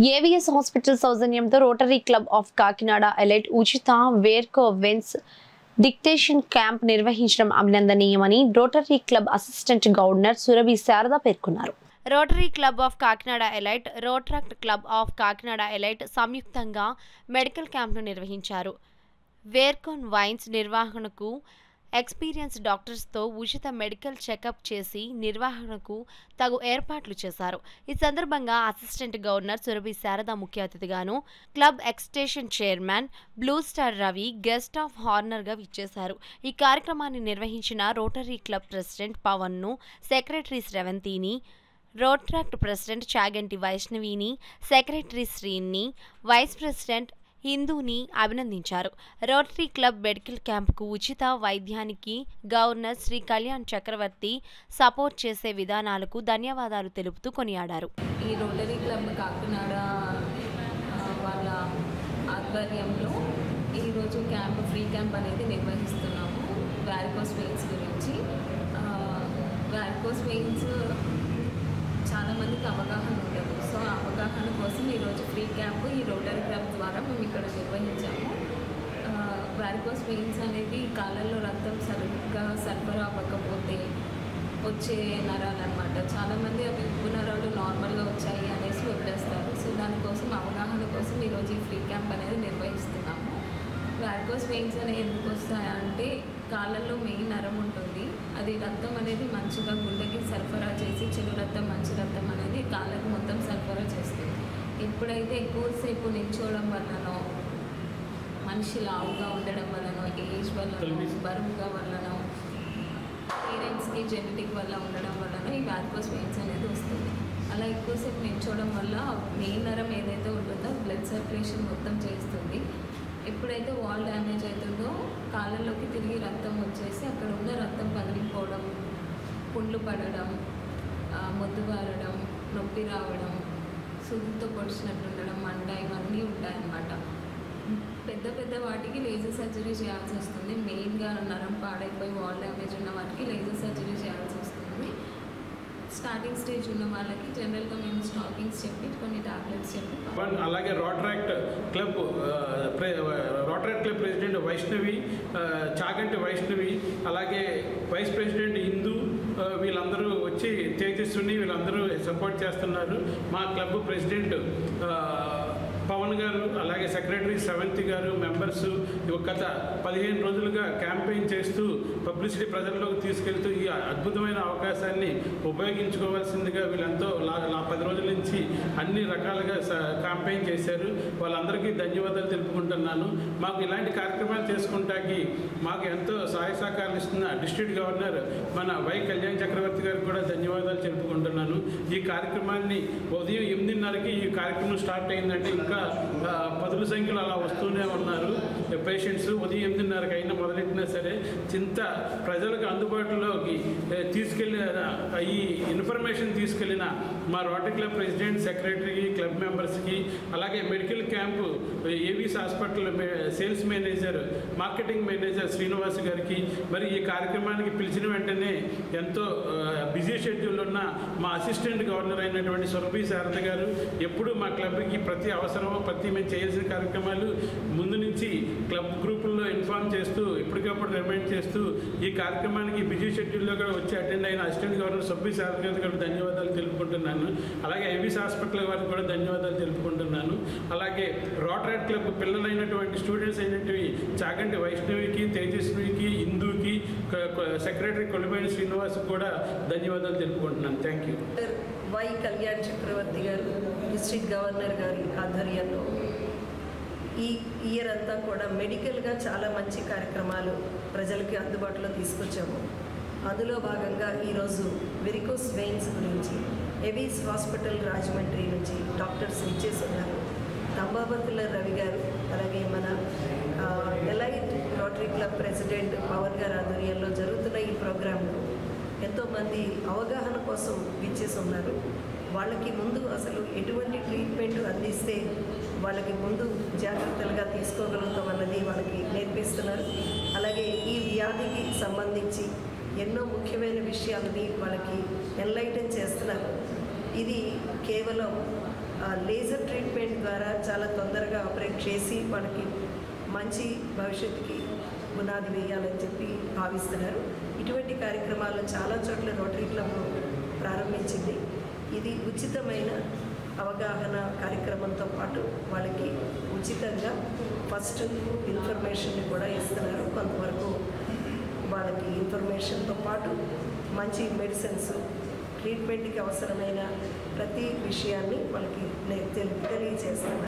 AVS hospital సౌజన్యంతో Rotary Club of Kakinada Elite ఉచిత varicose veins detection camp నిర్వహించడం అభినందనీయమని Rotary Club assistant governor Surabhi Sharada పేర్కొన్నారు. Rotary Club of Kakinada Elite, Rotaract Club of Kakinada Elite సంయుక్తంగా medical క్యాంప్ను నిర్వహించారు. వేర్కోన్ వైన్స్ నిర్వహణకు ఎక్స్పీరియన్స్ డాక్టర్స్తో ఉచిత మెడికల్ చెకప్ చేసి నిర్వహణకు తగు ఏర్పాట్లు చేశారు. ఈ సందర్భంగా అసిస్టెంట్ గవర్నర్ సురభి శారద ముఖ్య అతిథిగాను, club extension chairman Blue Star Ravi guest of హానర్గా విచ్చేశారు. ఈ కార్యక్రమాన్ని నిర్వహించిన రోటరీ క్లబ్ ప్రెసిడెంట్ పవన్ను, సెక్రటరీ శ్రవంతిని, రోట్రాక్ట్ ప్రెసిడెంట్ చాగంటి వైష్ణవిని, సెక్రటరీ శ్రీని, వైస్ ప్రెసిడెంట్ హిందూని అభినందించారు. రోటరీ క్లబ్ మెడికల్ క్యాంపుకు ఉచిత వైద్యానికి గవర్నర్ శ్రీ కళ్యాణ్ చక్రవర్తి సపోర్ట్ చేసే విధానాలకు ధన్యవాదాలు తెలుపుతూ కొనియాడారు. ఈ రోటరీ క్లబ్ కాకినాడ వాళ్ళ ఆధ్వర్యంలో ఈరోజు ఫ్రీ క్యాంప్ అనేది నిర్వహిస్తున్నాము. వారికోస్ వెయిన్స్ గురించి. వారికోస్ వెయిన్స్ చాలామందికి అవగాహన ఉండదు. సో ఆ అవగాహన కోసం ఈరోజు ఫ్రీ క్యాంప్ ఈ రోటరీ క్లబ్ ద్వారా మేము ఇక్కడ నిర్వహించాము. వారికోస్ వెయిన్స్ అనేది కాళ్ళల్లో రక్తం సరిగ్గా సరఫరా అవ్వకపోతే వచ్చే నరాలు అన్నమాట. చాలామంది అవి ఉప్పు నరాలు నార్మల్గా వచ్చాయి అనేసి వదిలేస్తారు. సో దానికోసం అవగాహన కోసం ఈరోజు ఈ ఫ్రీ క్యాంప్ అనేది నిర్వహిస్తున్నాము. వారికోస్ వెయిన్స్ అనేవి ఎందుకు వస్తాయంటే కాళ్ళల్లో మెయిన్ నరం ఉంటుంది. అది రక్తం అనేది మంచిగా గుండెకి సరఫరా చేసి చెడు రక్తం మంచి రక్తం అనేది కాళ్ళకు మొత్తం సరఫరా చేస్తుంది. ఎప్పుడైతే ఎక్కువసేపు నిల్చోవడం వల్లనో, మనిషి లావుగా ఉండడం వల్లనో, ఏజ్ వల్లనో, బరువుగా వల్లనో, పేరెంట్స్కి జెనెటిక్ వల్ల ఉండడం వల్లనో ఈ వారికోస్ వెయిన్స్ అనేది వస్తుంది. అలా ఎక్కువసేపు నిల్చోవడం వల్ల మెయిన్ నరం ఏదైతే ఉంటుందో బ్లడ్ సర్క్యులేషన్ మొత్తం చేస్తుంది. ఎప్పుడైతే వాల్ డ్యామేజ్ అవుతుందో కాళ్ళలోకి తిరిగి రక్తం వచ్చేసి అక్కడ ఉన్న రక్తం పగిలిపోవడం, పుండ్లు పడడం, మొద్దుబారడం, నొప్పి రావడం, సూదితో పొడిచినట్టు ఉండడం, మంట ఇవన్నీ ఉంటాయన్నమాట. పెద్ద పెద్ద వాటికి లేజర్ సర్జరీ చేయాల్సి వస్తుంది. మెయిన్గా నరం పాడైపోయి వాల్ డ్యామేజ్ ఉన్న వాటికి లేజర్ సర్జరీ చేయాల్సి వస్తుంది. స్టార్టింగ్ స్టేజ్ ఉన్న వాళ్ళకి జనరల్గా మేము స్టాకింగ్స్ చెప్పి కొన్ని టాబ్లెట్స్ చెప్పి. అలాగే Rotaract club president Vaishnavi, Chaganti Vaishnavi, అలాగే వైస్ ప్రెసిడెంట్ హిందూ, వీళ్ళందరూ వచ్చి తేజస్విని వీళ్ళందరూ సపోర్ట్ చేస్తున్నారు. మా క్లబ్ ప్రెసిడెంట్ పవన్ గారు, అలాగే సెక్రటరీ శ్రవంతి గారు, మెంబర్స్ గత 15 రోజులుగా క్యాంపెయిన్ చేస్తూ పబ్లిసిటీ ప్రజల్లోకి తీసుకెళ్తూ ఈ అద్భుతమైన అవకాశాన్ని ఉపయోగించుకోవాల్సిందిగా వీళ్ళంతా 10 రోజుల నుంచి అన్ని రకాలుగా క్యాంపెయిన్ చేశారు. వాళ్ళందరికీ ధన్యవాదాలు తెలుపుకుంటున్నాను. మాకు ఇలాంటి కార్యక్రమాలు చేసుకుంటాకి మాకు ఎంతో సహాయ సహకారాలు ఇస్తున్న డిస్ట్రిక్ట్ గవర్నర్ మన వై కళ్యాణ్ చక్రవర్తి గారికి కూడా ధన్యవాదాలు తెలుపుకుంటున్నాను. ఈ కార్యక్రమాన్ని ఉదయం 8:30కి ఈ కార్యక్రమం స్టార్ట్ అయిందంటే ఇంకా పదుల సంఖ్యలో అలా వస్తూనే ఉన్నారు పేషెంట్స్. ఉదయం 8:30కి అయినా మొదలెట్టినా సరే చింత ప్రజలకు అందుబాటులోకి తీసుకెళ్ళిన ఈ ఇన్ఫర్మేషన్ తీసుకెళ్ళిన మా రోటరీ క్లబ్ ప్రెసిడెంట్, సెక్రటరీకి, క్లబ్ మెంబర్స్కి, అలాగే medical camp AVS hospital sales manager, marketing manager Srinivas గారికి, మరి ఈ కార్యక్రమానికి పిలిచిన వెంటనే ఎంతో బిజీ షెడ్యూల్ ఉన్న మా అసిస్టెంట్ గవర్నర్ అయినటువంటి సురభి శారద గారు ఎప్పుడు మా క్లబ్కి ప్రతి అవసరమో మేము చేయాల్సిన కార్యక్రమాలు ముందు నుంచి క్లబ్ గ్రూపుల్లో ఇన్ఫార్మ్ చేస్తూ ఎప్పటికప్పుడు రిమైండ్ చేస్తూ ఈ కార్యక్రమానికి బిజీ షెడ్యూల్లో కూడా వచ్చి అటెండ్ అయిన అసిస్టెంట్ గవర్నర్ సురభి శారద గారికి కూడా ధన్యవాదాలు తెలుపుకుంటున్నాను. అలాగే ఏవిఎస్ హాస్పిటల్ వారికి కూడా ధన్యవాదాలు తెలుపుకుంటున్నాను. అలాగే రోటరీ క్లబ్ పిల్లలైనటువంటి స్టూడెంట్స్ అయినటువంటి చాగంటి వైష్ణవికి, తేజస్వికి, హిందూకి, సెక్రటరీ కొలిపైన శ్రీనివాస్ కూడా ధన్యవాదాలు తెలుపుకుంటున్నాను. Thank you. వై కళ్యాణ్ చక్రవర్తి గారు డిస్ట్రిక్ట్ గవర్నర్ గారి ఆధ్వర్యంలో ఈ ఇయర్ అంతా కూడా మెడికల్గా చాలా మంచి కార్యక్రమాలు ప్రజలకి అందుబాటులో తీసుకొచ్చాము. అందులో భాగంగా ఈరోజు వెరికోస్ వెయిన్స్ గురించి ఏవిఎస్ హాస్పిటల్ రాజమండ్రి నుంచి డాక్టర్స్ ఇచ్చేస్తున్నారు. తంబాబతుల రవి గారు, అలాగే మన elite rotary club president Pavan గారి ఆధ్వర్యంలో జరుగుతున్న ఈ ప్రోగ్రాంలో ఎంతోమంది అవగాహన కోసం ఇచ్చేసి ఉన్నారు. వాళ్ళకి ముందు అసలు ఎటువంటి ట్రీట్మెంట్ అందిస్తే వాళ్ళకి ముందు జాగ్రత్తలుగా తీసుకోగలుగుతాం అన్నది వాళ్ళకి నేర్పిస్తున్నారు. అలాగే ఈ వ్యాధికి సంబంధించి ఎన్నో ముఖ్యమైన విషయాలని వాళ్ళకి ఎన్లైటన్ చేస్తున్నారు. ఇది కేవలం లేజర్ ట్రీట్మెంట్ ద్వారా చాలా తొందరగా ఆపరేట్ చేసి మనకి మంచి భవిష్యత్తుకి పునాది వేయాలని చెప్పి భావిస్తున్నారు. ఇటువంటి కార్యక్రమాలు చాలా చోట్ల రోటరీ క్లబ్ ప్రారంభించింది. ఇది ఉచితమైన అవగాహన కార్యక్రమంతో పాటు వాళ్ళకి ఉచితంగా ఫస్ట్ ఇన్ఫర్మేషన్ కూడా ఇస్తున్నారు. కొంతవరకు వాళ్ళకి ఇన్ఫర్మేషన్తో పాటు మంచి మెడిసిన్స్, ట్రీట్మెంట్కి అవసరమైన ప్రతి విషయాన్ని వాళ్ళకి తెలియజేస్తున్నారు.